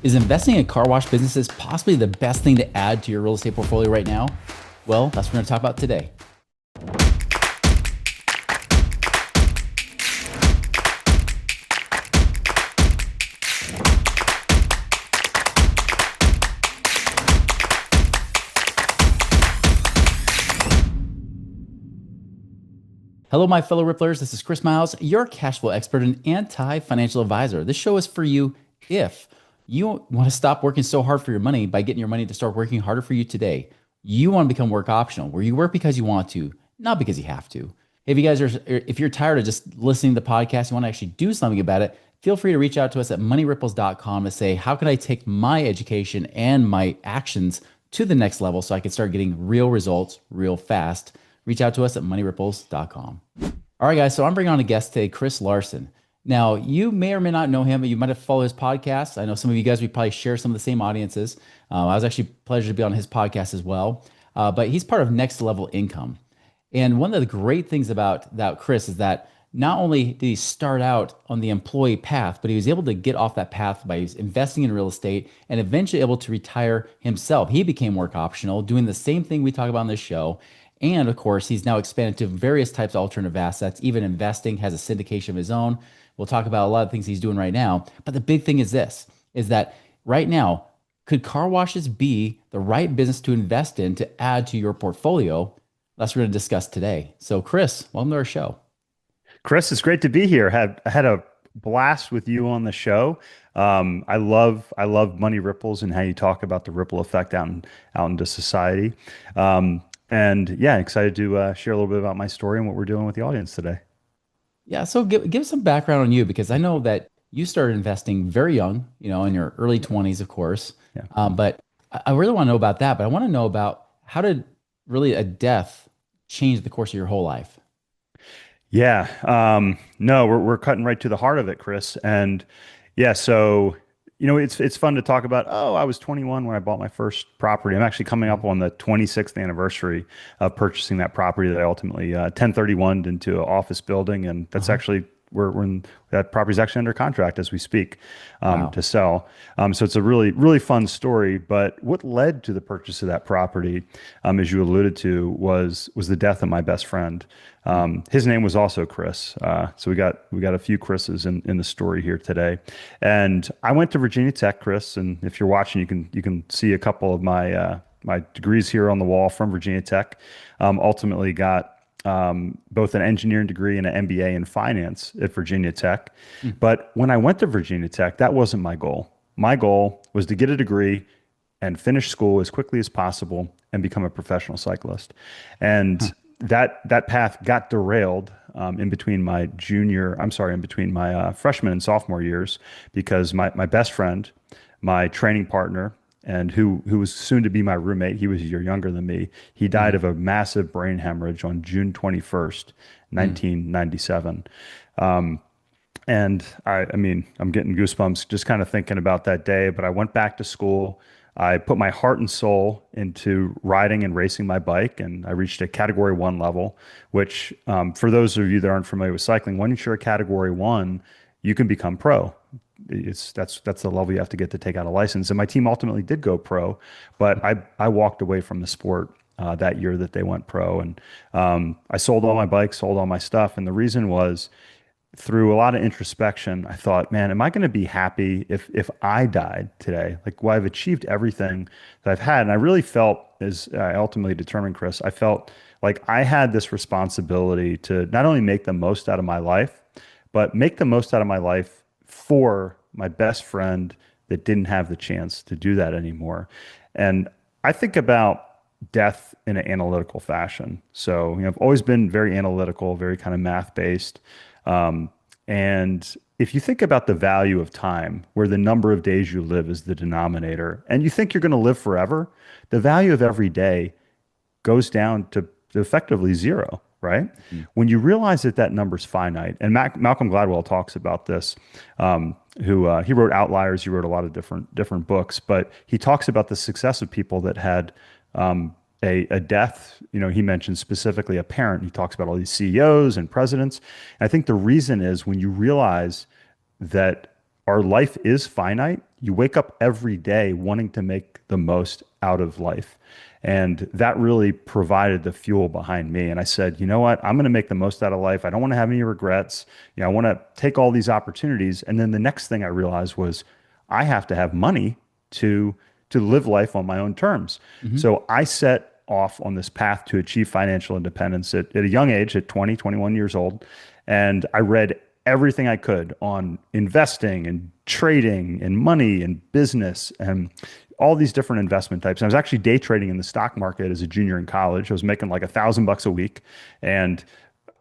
Is investing in car wash businesses possibly the best thing to add to your real estate portfolio right now? Well, that's what we're going to talk about today. Hello, my fellow Ripplers. This is Chris Miles, your cash flow expert and anti-financial advisor. This show is for you if you want to stop working so hard for your money by getting your money to start working harder for you today. You want to become work optional, where you work because you want to, not because you have to. If you're tired of just listening to the podcast, you want to actually do something about it, feel free to reach out to us at moneyripples.com to say, how can I take my education and my actions to the next level so I can start getting real results real fast? Reach out to us at moneyripples.com. All right, guys. So I'm bringing on a guest today, Chris Larson. Now, you may or may not know him, but you might have followed his podcast. I know some of you guys, we probably share some of the same audiences. I was actually pleasure to be on his podcast as well. But he's part of Next Level Income. And one of the great things about Chris is that not only did he start out on the employee path, but he was able to get off that path by investing in real estate and eventually able to retire himself. He became work optional, doing the same thing we talk about on this show. And of course, he's now expanded to various types of alternative assets, even investing, has a syndication of his own. We'll talk about a lot of things he's doing right now. But the big thing is this, is that right now, could car washes be the right business to invest in to add to your portfolio? That's what we're going to discuss today. So Chris, welcome to our show. Chris, it's great to be here. I had a blast with you on the show. I love Money Ripples and how you talk about the ripple effect out into society. And yeah, excited to share a little bit about my story and what we're doing with the audience today. Yeah, so give some background on you because I know that you started investing very young, in your early 20s, of course. Yeah. But I really want to know about that. But I want to know about how did really a death change the course of your whole life? Yeah. No, we're cutting right to the heart of it, Chris. And yeah, so it's fun to talk about. Oh, I was 21 when I bought my first property. I'm actually coming up on the 26th anniversary of purchasing that property that I ultimately 1031'd into an office building, and that's Uh-huh. actually we're in that property is actually under contract as we speak Wow. to sell. So it's a really fun story. But what led to the purchase of that property, as you alluded to, was the death of my best friend. His name was also Chris. So we got a few Chris's in the story here today. And I went to Virginia Tech, Chris. And if you're watching, you can see a couple of my degrees here on the wall from Virginia Tech. Ultimately got both an engineering degree and an MBA in finance at Virginia Tech. Mm. But when I went to Virginia Tech, that wasn't my goal. My goal was to get a degree and finish school as quickly as possible and become a professional cyclist. Huh. And that path got derailed in between my freshman and sophomore years because my best friend, my training partner, and who was soon to be my roommate, he was a year younger than me. He died Mhm. of a massive brain hemorrhage on June 21st, Mm. 1997. Um, and I mean, I'm getting goosebumps just kind of thinking about that day. But I went back to school. I put my heart and soul into riding and racing my bike, and I reached a category one level, which, for those of you that aren't familiar with cycling, once you're a category one, you can become pro. That's the level you have to get to take out a license. And my team ultimately did go pro, but I walked away from the sport that year that they went pro, and I sold all my bikes, sold all my stuff, and the reason was through a lot of introspection, I thought, man, am I going to be happy if I died today? Like, well, I've achieved everything that I've had. And I really felt, as I ultimately determined, Chris, I felt like I had this responsibility to not only make the most out of my life, but make the most out of my life for my best friend that didn't have the chance to do that anymore. And I think about death in an analytical fashion. So, I've always been very analytical, very kind of math based. Um, and if you think about the value of time, where the number of days you live is the denominator, and you think you're going to live forever, the value of every day goes down to effectively zero, right? Mhm. When you realize that that number's finite, and Malcolm Gladwell talks about this, who he wrote Outliers, he wrote a lot of different books, but he talks about the success of people that had a death. He mentions specifically a parent. He talks about all these CEOs and presidents. And I think the reason is when you realize that our life is finite. You wake up every day wanting to make the most out of life. And that really provided the fuel behind me. And I said, you know what? I'm going to make the most out of life. I don't want to have any regrets. I want to take all these opportunities. And then the next thing I realized was I have to have money to live life on my own terms. Hmm. So I set off on this path to achieve financial independence at a young age, at 20, 21 years old. And I read everything I could on investing and trading and money and business and all these different investment types. And I was actually day trading in the stock market as a junior in college. I was making like $1,000 a week. And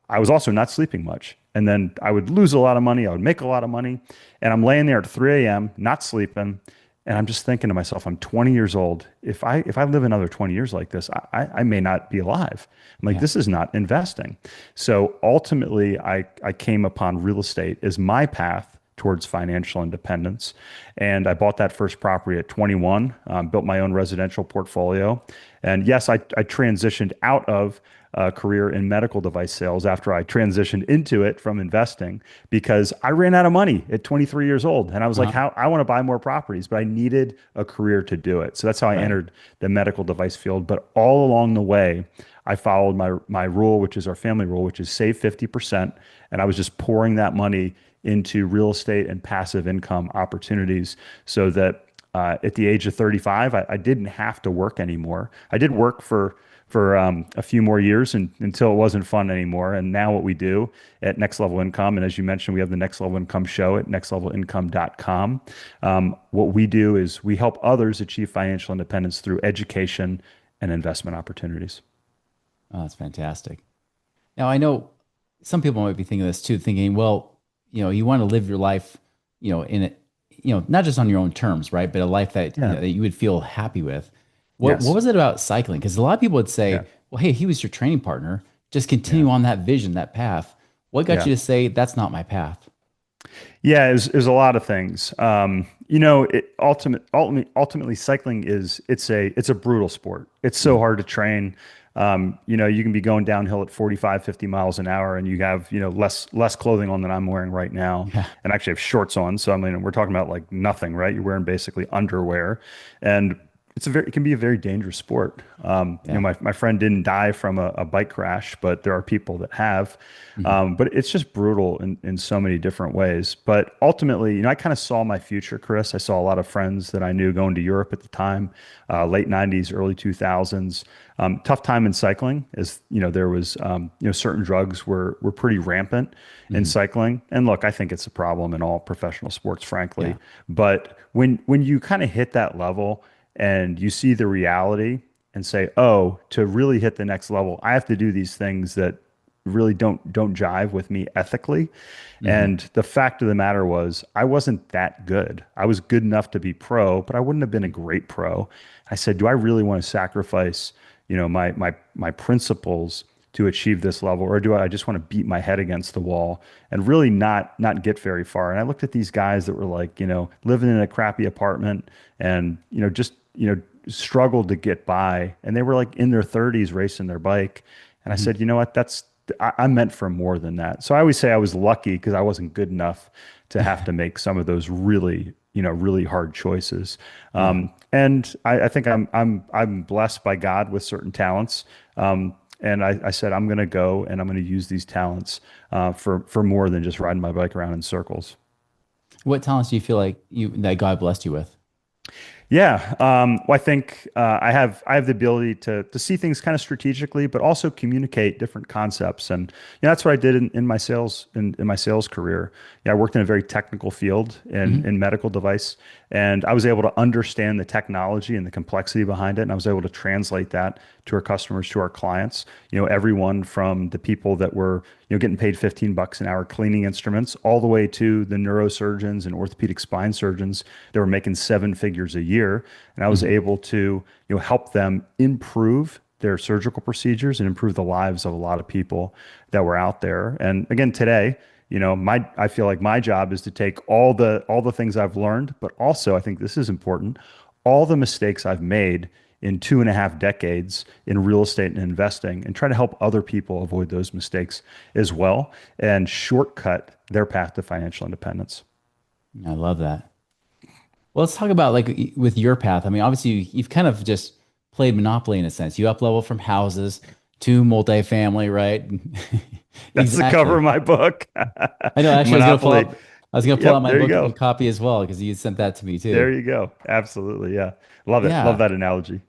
I was also not sleeping much. And then I would lose a lot of money. I would make a lot of money. And I'm laying there at 3 a.m., not sleeping. And I'm just thinking to myself, I'm 20 years old. If I live another 20 years like this, I may not be alive. I'm like, Yeah. this is not investing. So ultimately, I came upon real estate as my path towards financial independence. And I bought that first property at 21, built my own residential portfolio. And yes, I transitioned out of a career in medical device sales after I transitioned into it from investing because I ran out of money at 23 years old. And I was like, Uh-huh. how I want to buy more properties, but I needed a career to do it. So that's how I Right. entered the medical device field. But all along the way, I followed my rule, which is our family rule, which is save 50%. And I was just pouring that money into real estate and passive income opportunities so that at the age of 35, I didn't have to work anymore. I did work for a few more years until it wasn't fun anymore. And now what we do at Next Level Income, and as you mentioned, we have the Next Level Income show at nextlevelincome.com. What we do is we help others achieve financial independence through education and investment opportunities. Oh, that's fantastic. Now, I know some people might be thinking this too, thinking, well, you want to live your life, in it, not just on your own terms, right? But a life that, Yeah. that you would feel happy with. What Yes. was it about cycling? Because a lot of people would Yeah. say, well, hey, he was your training partner. Just Yeah. continue on that vision, that path. What got Yeah. you to say that's not my path? Yeah, it was a lot of things. Ultimately, cycling it's a brutal sport. It's so Mhm. hard to train. You can be going downhill at 45, 50 miles an hour, and you have, less clothing on than I'm wearing right now, Yeah. and actually have shorts on. So I mean, we're talking about like nothing, right? You're wearing basically underwear, and it can be a very dangerous sport. Yeah. My friend didn't die from a bike crash, but there are people that have. Mhm. But it's just brutal in so many different ways. But ultimately, I kind of saw my future, Chris. I saw a lot of friends that I knew going to Europe at the time, late 90s, early 2000s. Tough time in cycling, as there was certain drugs were pretty rampant in Mhm. cycling. And look, I think it's a problem in all professional sports, frankly. Yeah. But when you kind of hit that level and you see the reality and say, oh, to really hit the next level, I have to do these things that really don't jive with me ethically. Mhm. And the fact of the matter was, I wasn't that good. I was good enough to be pro, but I wouldn't have been a great pro. I said, do I really want to sacrifice, my principles to achieve this level, or do I just want to beat my head against the wall and really not get very far? And I looked at these guys that were like, living in a crappy apartment and, just, struggled to get by, and they were like in their 30s racing their bike. And I Mhm. said, you know what, I'm meant for more than that. So I always say I was lucky because I wasn't good enough to have to make some of those really, really hard choices. Yeah. And I think I'm blessed by God with certain talents. And I said I'm going to go and I'm going to use these talents for more than just riding my bike around in circles. What talents do you feel like that God blessed you with? Yeah, well, I think I have the ability to see things kind of strategically, but also communicate different concepts, and that's what I did in my sales career. Yeah, I worked in a very technical field Mhm. in medical device, and I was able to understand the technology and the complexity behind it, and I was able to translate that to our customers, to our clients. Everyone from the people that were getting paid $15 an hour cleaning instruments, all the way to the neurosurgeons and orthopedic spine surgeons that were making seven figures a year. And I was Mhm. able to, help them improve their surgical procedures and improve the lives of a lot of people that were out there. And again, today, I feel like my job is to take all the things I've learned, but also I think this is important, all the mistakes I've made in 2.5 decades in real estate and investing, and try to help other people avoid those mistakes as well and shortcut their path to financial independence. I love that. Well, let's talk about like with your path. I mean, obviously you've kind of just played Monopoly in a sense. You up level from houses to multifamily, right? That's the cover Exactly. of my book. I know. Actually, Monopoly. I was gonna pull out Yep, my there you book go. copy as well because you sent that to me too. There you go. Absolutely. Yeah. Love it. Love Yeah. that analogy.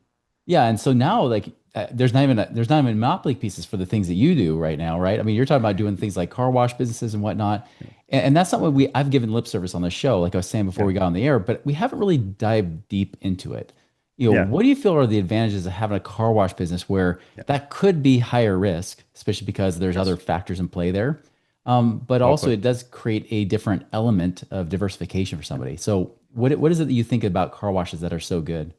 Yeah, and so now, like, there's not even monopoly pieces for the things that you do right now, right? I mean, you're talking about doing things like car wash businesses and whatnot, and that's not what I've given lip service on the show, like I was saying before Yeah. we got on the air, but we haven't really dived deep into it. Yeah. What do you feel are the advantages of having a car wash business where Yeah. that could be higher risk, especially because there's other Yes. factors in play there, but Well also put. it does create a different element of diversification for somebody. So, what is it that you think about car washes that are so good?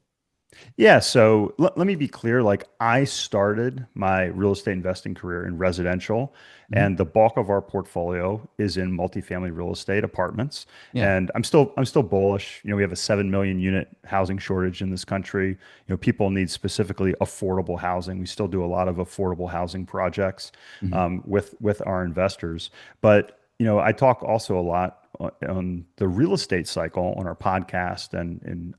Yeah, so let me be clear. Like I started my real estate investing career in residential, Mhm. and the bulk of our portfolio is in multifamily real estate apartments. Yeah. And I'm still bullish. We have a 7 million unit housing shortage in this country. People need specifically affordable housing. We still do a lot of affordable housing projects Mhm. with our investors. But I talk also a lot on the real estate cycle on our podcast and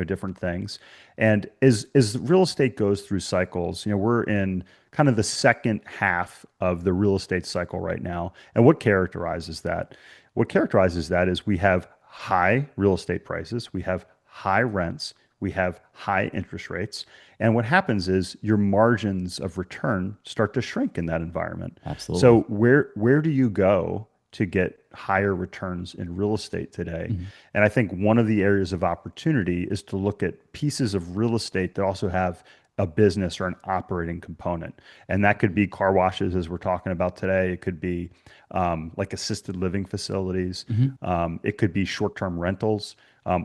different things. And as real estate goes through cycles, we're in kind of the second half of the real estate cycle right now. And what characterizes that? What characterizes that is we have high real estate prices, we have high rents, we have high interest rates. And what happens is your margins of return start to shrink in that environment. So Absolutely. where do you go to get higher returns in real estate today? Mhm. And I think one of the areas of opportunity is to look at pieces of real estate that also have a business or an operating component. And that could be car washes, as we're talking about today. It could be like assisted living facilities. Mhm. It could be short term rentals.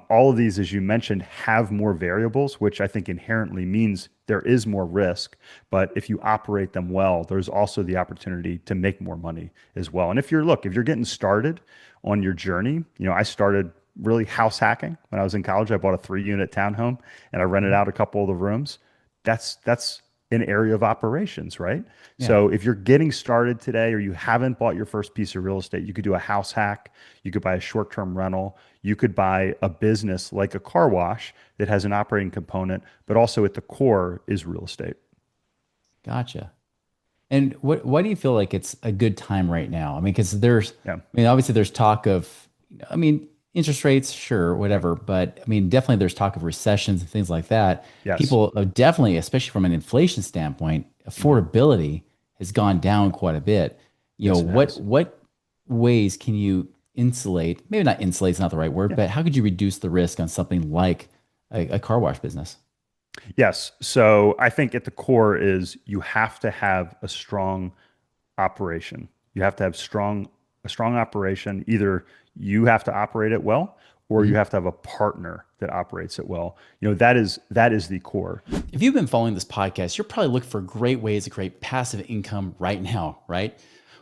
All of these, as you mentioned, have more variables, which I think inherently means there is more risk. But if you operate them well, there's also the opportunity to make more money as well. And if you're getting started on your journey, I started really house hacking when I was in college. I bought a 3 unit townhome and I rented Mhm. out a couple of the rooms. That's an area of operations, right? Yeah. So if you're getting started today or you haven't bought your first piece of real estate, you could do a house hack, you could buy a short-term rental, you could buy a business like a car wash that has an operating component, but also at the core is real estate. Gotcha. And why do you feel like it's a good time right now? I mean, because Yeah. I mean, obviously there's talk of, I mean, interest rates, sure, Yeah. whatever, but I mean, definitely there's talk of recessions and things like that. Yes. People are definitely, especially from an inflation standpoint, Mhm. affordability has gone down Yeah. quite a bit. Yes, it has. What ways can you insulate? Maybe not insulate is not the right word, Yeah. but how could you reduce the risk on something like a car wash business? Yes. So I think at the core is you have to have a strong operation. You have to have a strong operation. Either you have to operate it well or you Mhm. have to have a partner that operates it well. That is the core. If you've been following this podcast, you're probably looking for great ways to create passive income right now, right?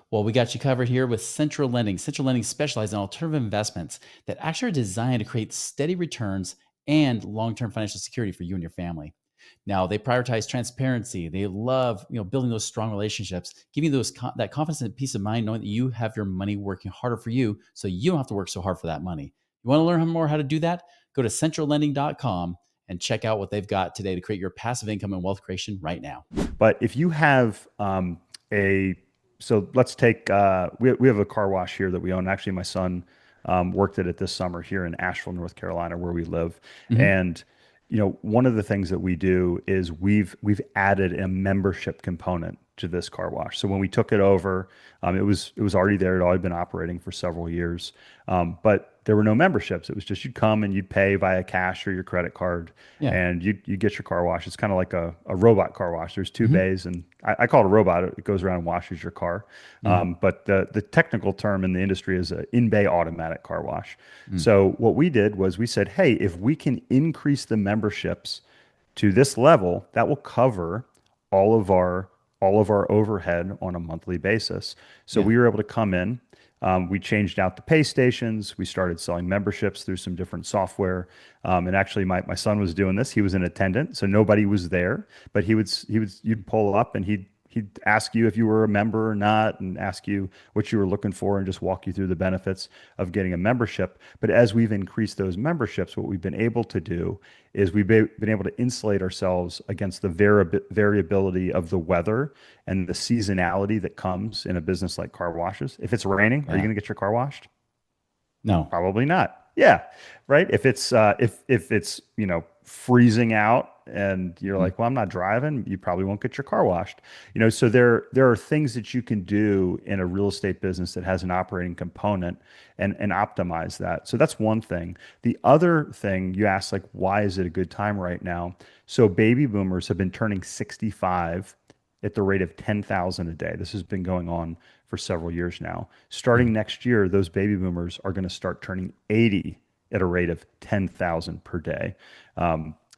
Well, we got you covered here with Central Lending. Central Lending specializes in alternative investments that actually are designed to create steady returns and long-term financial security for you and your family. Now, they prioritize transparency. They love, building those strong relationships, giving you that confidence and peace of mind, knowing that you have your money working harder for you, so you don't have to work so hard for that money. You want to learn more how to do that? Go to centrallending.com and check out what they've got today to create your passive income and wealth creation right now. But if you have a, so let's take, we have a car wash here that we own. Actually, my son worked at it this summer here in Asheville, North Carolina, where we live. Hmm. And, one of the things that we do is we've added a membership component to this car wash. So when we took it over, it was already there. It had already been operating for several years, but there were no memberships. It was just you'd come and you'd pay via cash or your credit card, Yeah. and you get your car wash. It's kind of like a robot car wash. There's two Hmm. bays, and I call it a robot. It goes around and washes your car. Hmm. But the technical term in the industry is an in-bay automatic car wash. Mm. So what we did was we said, hey, if we can increase the memberships to this level, that will cover all of our all of our overhead on a monthly basis. So Yeah. we were able to come in. We changed out the pay stations. We started selling memberships through some different software. And actually, my son was doing this. He was an attendant, so nobody was there, but you'd pull up and he'd ask you if you were a member or not, and ask you what you were looking for, and just walk you through the benefits of getting a membership. But as we've increased those memberships, what we've been able to do is been able to insulate ourselves against the variability of the weather and the seasonality that comes in a business like car washes. If it's raining, are you Yeah. going to get your car washed? No. Probably not. Yeah, right. If it's freezing out and you're Mhm. like, well, I'm not driving, you probably won't get your car washed. So there are things that you can do in a real estate business that has an operating component and optimize that. So that's one thing. The other thing you asked, like, why is it a good time right now? So baby boomers have been turning 65 at the rate of 10,000 a day. This has been going on for several years now. Starting Mhm. next year, those baby boomers are going to start turning 80 at a rate of 10,000 per day.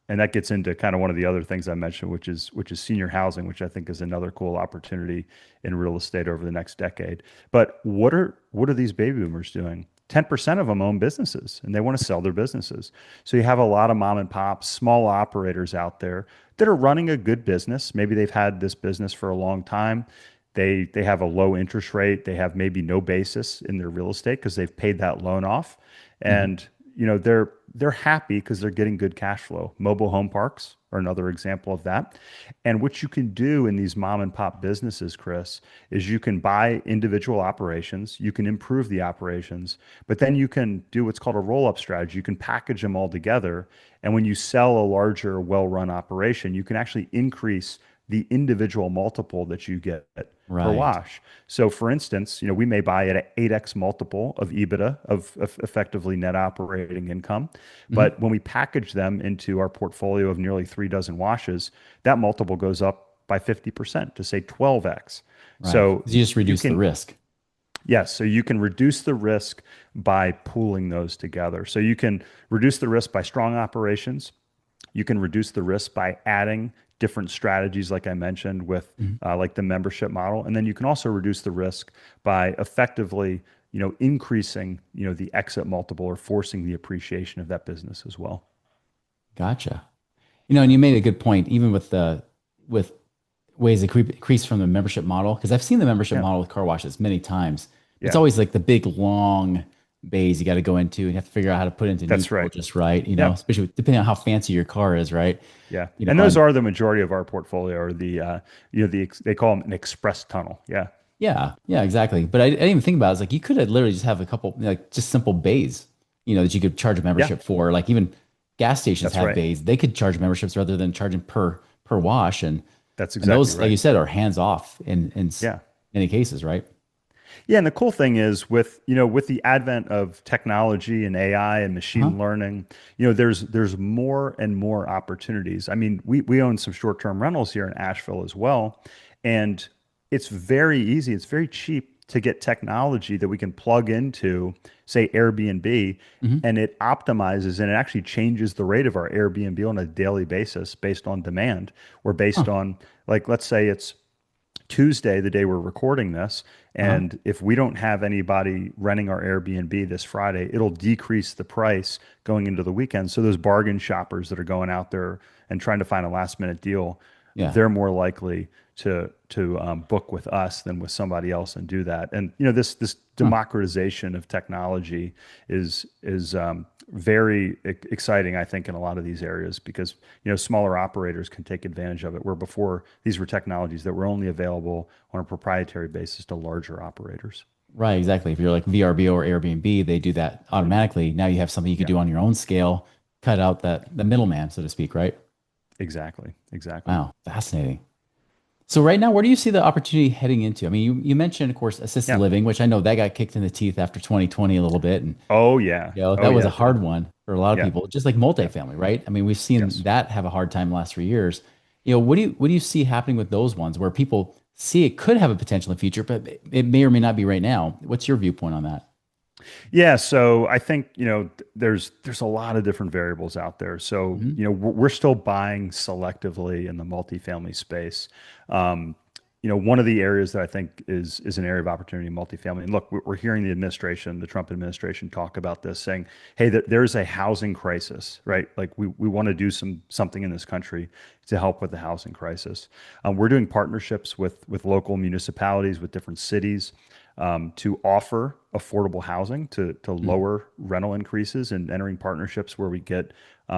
And that gets into kind of one of the other things I mentioned, which is senior housing, which I think is another cool opportunity in real estate over the next decade. But what are these baby boomers doing? 10% of them own businesses and they want to sell their businesses. So you have a lot of mom and pops, small operators out there that are running a good business. Maybe they've had this business for a long time. They have a low interest rate. They have maybe no basis in their real estate because they've paid that loan off, Mhm. and they're happy because they're getting good cash flow. Mobile home parks are another example of that. And what you can do in these mom and pop businesses, Chris, is you can buy individual operations, you can improve the operations, but then you can do what's called a roll-up strategy. You can package them all together, and when you sell a larger, well-run operation, you can actually increase the individual multiple that you get per Right. wash. So for instance, we may buy at an 8x multiple of EBITDA of effectively net operating income. Mhm. But when we package them into our portfolio of nearly 3 dozen washes, that multiple goes up by 50% to say 12x. Right. So 'Cause you just you reduce the can, risk. yes, so you can reduce the risk by pooling those together. So you can reduce the risk by strong operations. You can reduce the risk by adding different strategies, like I mentioned, with Mhm. like the membership model, and then you can also reduce the risk by effectively, increasing, the exit multiple or forcing the appreciation of that business as well. Gotcha. And you made a good point, even with ways to increase from the membership model, because I've seen the membership Yeah, model with car washes many times. It's yeah, always like the big long bays you got to go into and you have to figure out how to put into that's neutral right. just right, Yep, especially depending on how fancy your car is, right? yeah, and those And are the majority of our portfolio, or they call them an express tunnel. Yeah, yeah, yeah, exactly. But I didn't even think about it. It's like you could have literally just have a couple like just simple bays, that you could charge a yeah, membership for. Like even gas stations that's have right. bays. They could charge memberships rather than charging per wash. That's And exactly those, like right. you said, are hands off in Yeah. many cases, right? Yeah, and the cool thing is with the advent of technology and AI and Uh-huh. machine learning, there's more and more opportunities. I mean, we own some short-term rentals here in Asheville as well, and it's very easy, it's very cheap to get technology that we can plug into, say, Airbnb, Hmm. and it optimizes and it actually changes the rate of our Airbnb on a daily basis based on demand or based Huh. on, like, let's say it's Tuesday, the day we're recording this. Uh-huh. And if we don't have anybody renting our Airbnb this Friday, it'll decrease the price going into the weekend. So those bargain shoppers that are going out there and trying to find a last minute deal, Yeah. they're more likely to book with us than with somebody else and do that. And this Huh. democratization of technology is very exciting, I think, in a lot of these areas because smaller operators can take advantage of it. Where before these were technologies that were only available on a proprietary basis to larger operators. Right, exactly. If you're like VRBO or Airbnb, they do that automatically. Now you have something you could Yeah, do on your own scale, cut out the middleman, so to speak, right? exactly, exactly. Wow, fascinating. So right now, where do you see the opportunity heading into? I mean, you mentioned, of course, assisted Yeah. living, which I know that got kicked in the teeth after 2020 a little bit, and Oh yeah. Oh that was yeah, a it did. hard one for a lot of Yeah. people, just like Yeah. multifamily, right? I mean, we've seen Yes. that have a hard time the last 3 years. What do you see happening with those ones where people see it could have a potential in the future, but it may or may not be right now? What's your viewpoint on that? Yeah, so I think, there's a lot of different variables out there. So, Hmm. we're still buying selectively in the multifamily space. Um, one of the areas that I think is an area of opportunity in multifamily. And look, we're hearing the administration, the Trump administration, talk about this, saying, "Hey, there's a housing crisis, right? Like we want to do something in this country to help with the housing crisis." We're doing partnerships with local municipalities, with different cities, to offer affordable housing to Mhm. lower rental increases, and entering partnerships where we get,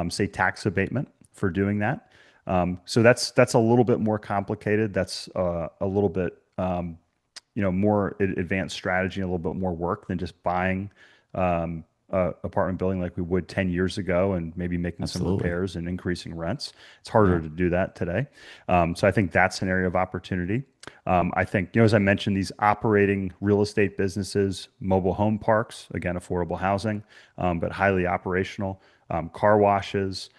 say, tax abatement for doing that. So that's a little bit more complicated. That's a little bit more advanced strategy, a little bit more work than just buying a apartment building like we would 10 years ago and maybe making some Absolutely. repairs and increasing rents. It's harder Yeah. to do that today. So I think that's an area of opportunity. I think, as I mentioned, these operating real estate businesses, mobile home parks, again, affordable housing, but highly operational, car washes,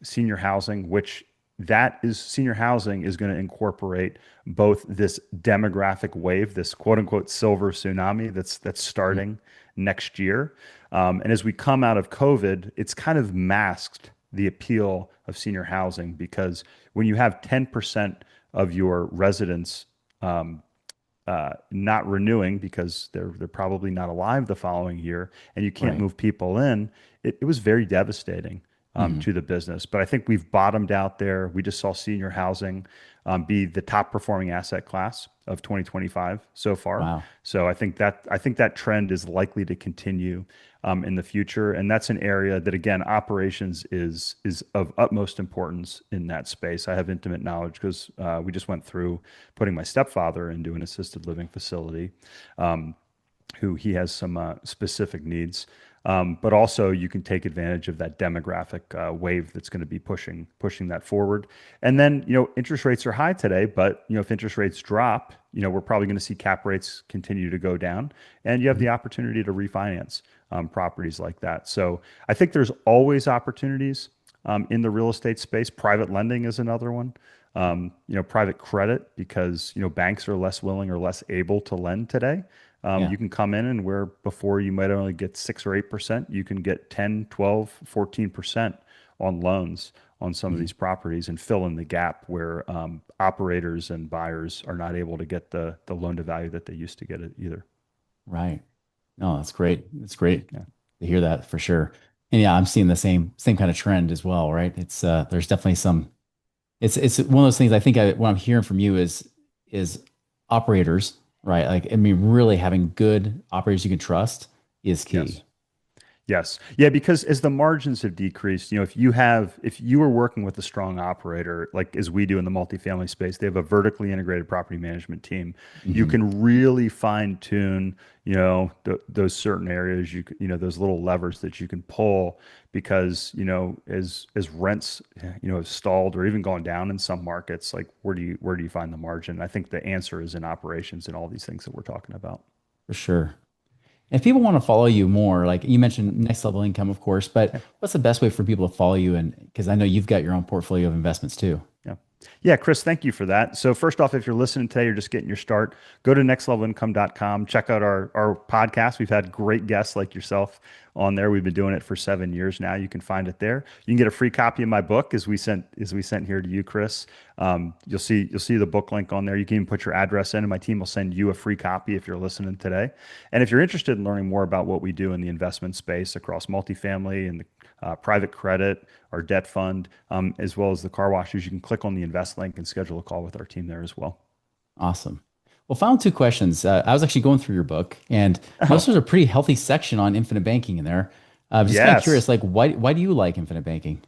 senior housing, which that is senior housing is going to incorporate both this demographic wave, this quote unquote silver tsunami that's Mhm. starting next year. And as we come out of COVID, it's kind of masked the appeal of senior housing, because when you have 10% of your residents not renewing because they're probably not alive the following year, and you can't Right. move people in, it was very devastating Mhm. to the business. But I think we've bottomed out there. We just saw senior housing be the top performing asset class of 2025 so far. Wow. So I think that trend is likely to continue in the future, and that's an area that, again, operations is of utmost importance in that space. I have intimate knowledge because we just went through putting my stepfather into an assisted living facility, who he has some specific needs. But also, you can take advantage of that demographic wave that's going to be pushing that forward. And then, interest rates are high today, but if interest rates drop, we're probably going to see cap rates continue to go down, and you have Mhm. the opportunity to refinance properties like that. So I think there's always opportunities in the real estate space. Private lending is another one. Private credit, because banks are less willing or less able to lend today. Yeah. You can come in, and where before you might only get 6 or 8%, you can get 10, 12, 14% on loans on some of Mhm. these properties, and fill in the gap where operators and buyers are not able to get the loan to value that they used to get it either. Right. No, that's great. It's great Yeah. to hear that for sure. And yeah, I'm seeing the same kind of trend as well, right? It's there's definitely some it's one of those things. I think what I'm hearing from you is operators, right? Like, I mean, really having good operators you can trust is key. Yes. Yes. Yeah, because as the margins have decreased, if you were working with a strong operator, like as we do in the multifamily space, they have a vertically integrated property management team. You Hmm. can really fine tune, those certain areas, those little levers that you can pull, because, as rents, have stalled or even gone down in some markets, like where do you find the margin? I think the answer is in operations and all these things that we're talking about. For sure. If people want to follow you more, like you mentioned next level income, of course, but what's the best way for people to follow you? And because I know you've got your own portfolio of investments too. Yeah. Yeah, Chris, thank you for that. So first off, if you're listening today, you're just getting your start, go to nextlevelincome.com, check out our podcast. We've had great guests like yourself on there. We've been doing it for 7 years now. You can find it there. You can get a free copy of my book, as we sent here to you, Chris. You'll see the book link on there. You can even put your address in, and my team will send you a free copy if you're listening today. And if you're interested in learning more about what we do in the investment space across multifamily and private credit, our debt fund, as well as the car washes, you can click on the invest link and schedule a call with our team there as well. Awesome. Well, final two questions. I was actually going through your book and noticed Oh, there's a pretty healthy section on infinite banking in there. Just kind of curious, yes. like why do you like infinite banking?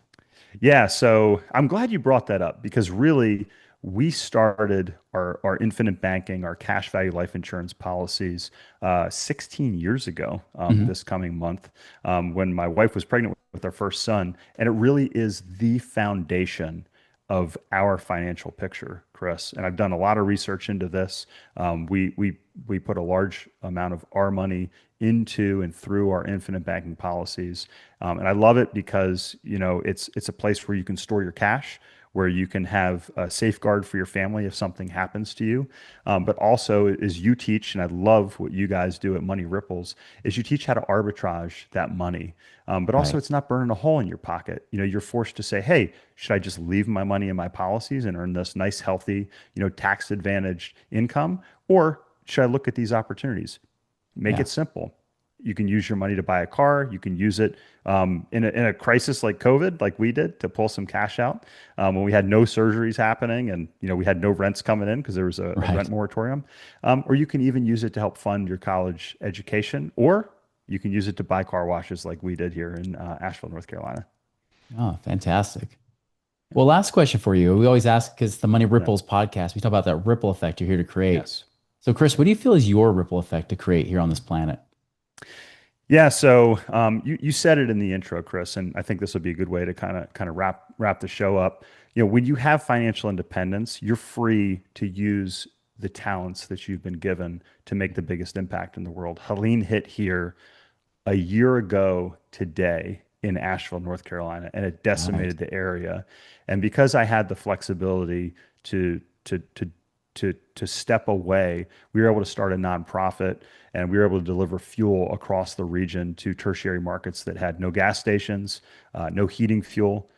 Yeah, so I'm glad you brought that up, because really we started our infinite banking, our cash value life insurance policies 16 years ago, Hmm. this coming month, when my wife was pregnant with our first son. And it really is the foundation of our financial picture, Chris. And I've done a lot of research into this. We put a large amount of our money into and through our infinite banking policies, and I love it because it's a place where you can store your cash, where you can have a safeguard for your family if something happens to you. But also, is you teach, and I love what you guys do at Money Ripples, is you teach how to arbitrage that money. But also, Right. it's not burning a hole in your pocket. You're forced to say, hey, should I just leave my money in my policies and earn this nice, healthy, tax advantaged income? Or should I look at these opportunities? Make Yeah. it simple. You can use your money to buy a car. You can use it in a crisis like COVID, like we did, to pull some cash out when we had no surgeries happening and we had no rents coming in because there was a rent Right. moratorium. Or you can even use it to help fund your college education, or you can use it to buy car washes like we did here in Asheville, North Carolina. Oh, fantastic. Well, last question for you. We always ask because the Money Yeah. Ripples podcast, we talk about that ripple effect you're here to create. Yes. So, Chris, what do you feel is your ripple effect to create here on this planet? Yeah, so you said it in the intro, Chris, and I think this would be a good way to kind of wrap the show up. When you have financial independence, you're free to use the talents that you've been given to make the biggest impact in the world. Helene hit here a year ago today in Asheville, North Carolina, and it Right. decimated the area. And because I had the flexibility to to to to step away, we were able to start a nonprofit, and we were able to deliver fuel across the region to tertiary markets that had no gas stations, no heating fuel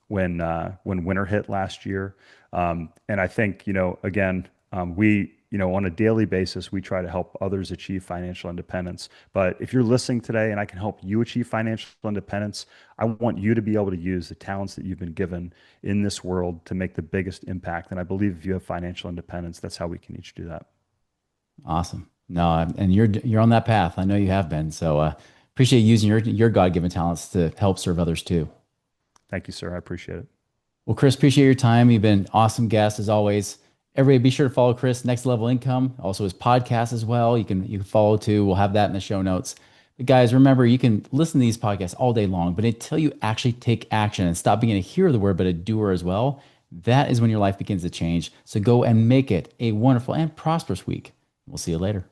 when winter hit last year. And I think, again, on a daily basis, we try to help others achieve financial independence. But if you're listening today and I can help you achieve financial independence, I want you to be able to use the talents that you've been given in this world to make the biggest impact. And I believe if you have financial independence, that's how we can each do that. Awesome. No, and you're on that path. I know you have been. So, appreciate using your God-given talents to help serve others too. Thank you, sir. I appreciate it. Well, Chris, appreciate your time. You've been awesome guest as always. Everybody, be sure to follow Chris Next Level Income, also his podcast as well. You can follow too. We'll have that in the show notes. But guys, remember you can listen to these podcasts all day long, but until you actually take action and stop being a hearer of the word, but a doer as well, that is when your life begins to change. So go and make it a wonderful and prosperous week. We'll see you later.